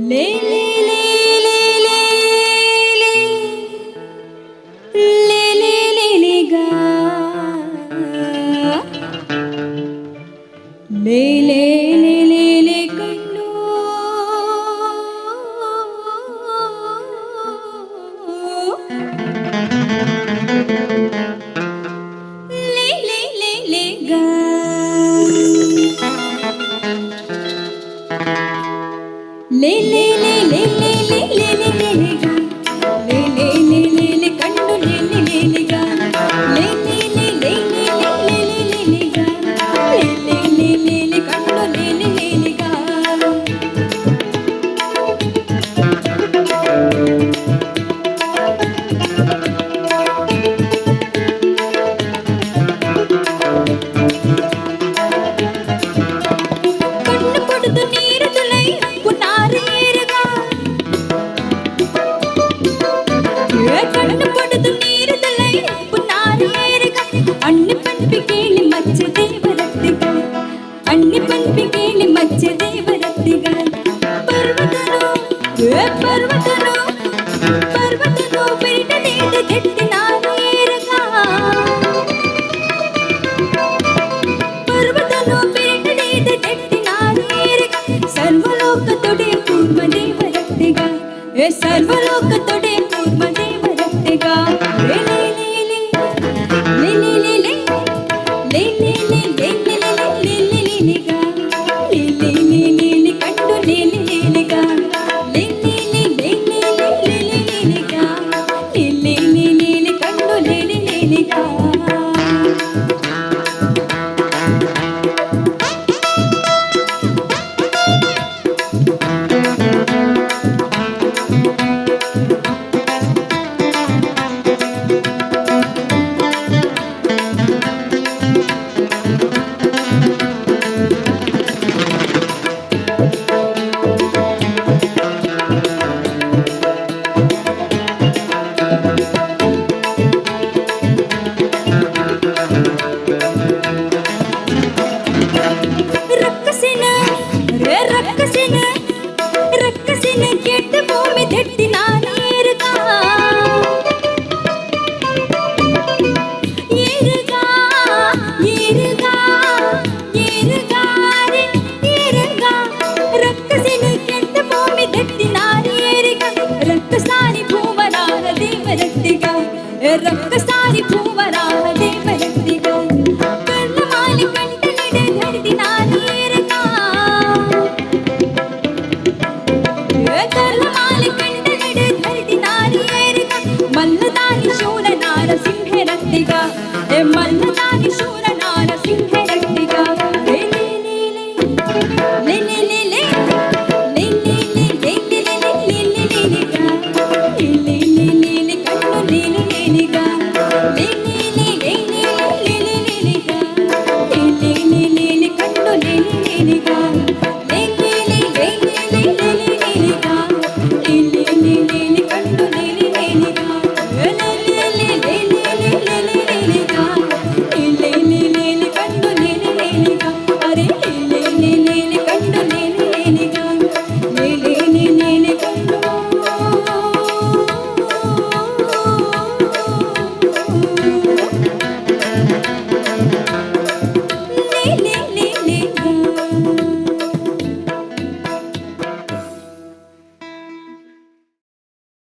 ले ले ले ले ले ले ले ले ले गा ले ले ले ले ले कಣ್ಣು ले ले ले ले गा ले ले ले ले ले ले ले ले ले ले गा ले ले ले ले ले कಣ್ಣು ले ले ले ले गा ले ले ले ले ले ले ले ले ले गा ले ले ले ले ले कಣ್ಣು ले ले ले ले गा ಕಣ್ಣು ಕೊಡದು ನೀರು ತುಲೈ கண்ணு படுது நீரு தலை புன்னாரி ஏறுக அண்ணி பண்பி கேளி மச்ச தேவரத்திகள் அண்ணி பண்பி கேளி மச்ச தேவரத்திகள் பர்வதனோ பர்வதனோ பர்வதனோ ಬಿಡ ನೀಡು ಗೆಟ್ಟಿ ನಾನು ಏರುಗ ಪರ್ವತನೋ ಬಿಡ ನೀಡು ಗೆಟ್ಟಿ ನಾನು ಏರುಗ ಸರ್ವಲೋಕ ತೊಡೆ ಕೂರ್ಮ ದೇವರತ್ತಿಗ ಸರ್ವಲೋಕ ತೊಡೆ ಕೂರ್ಮ ದೇವರತ್ತಿಗ ಲೇ ಲೇ ಲೇ ಲೇ ಲೇ ಲೇ ಲೇ ಲೇ ಲೇ ಲೇ ಲೇ ಲೇ ಲೇ ಲೇ ಲೇ ಗ ಲೇ ಲೇ ಲೇ ಲೇ ಲೇ ಕಟ್ಟು ಲೇ ಲೇ ಲೇ ಗ ಲೇ ಲೇ ಲೇ ಲೇ ಲೇ ಲೇ ಲೇ ಗ ಲೇ ಲೇ ಲೇ ಲೇ ಕಟ್ಟು ಲೇ ಲೇ ಲೇ ಗ ರಕ್ಕಸಿನ ಕೆಟ್ಟ ಭೂಮಿ ದಟ್ಟಿ ನಾನು ಏರುಗ ಏರುಗ ಏರುಗ ಏರುಗ ಏರುಗ ರಕ್ಕಸಿನ ಕೆಟ್ಟ ಭೂಮಿ ದಟ್ಟಿ ನಾನು ಏರುಗ ರಕ್ಕಸಾರಿ ಭೂವರಾಹ ದೇವರತ್ತಿಗ ರಕ್ಕಸಾರಿ ಭೂವರಾಹ ದೇವರತ್ತಿಗ ಕರ್ಣಮಾಲಿ ಕಂಠಲಿಡೆ ಧರಿದಿ ನಾನು ಏರುಗ ಕರ್ಣಮಾಲಿ ಕಂಠಲಿಡೆ ಧರಿದಿ ನಾನು ಏರುಗ ಮಲ್ಲದಾನಿ ಶೂರ ನಾರಸಿಂಹ ರತ್ತಿಗ ಮಲ್ಲದಾನಿ ಶೂರ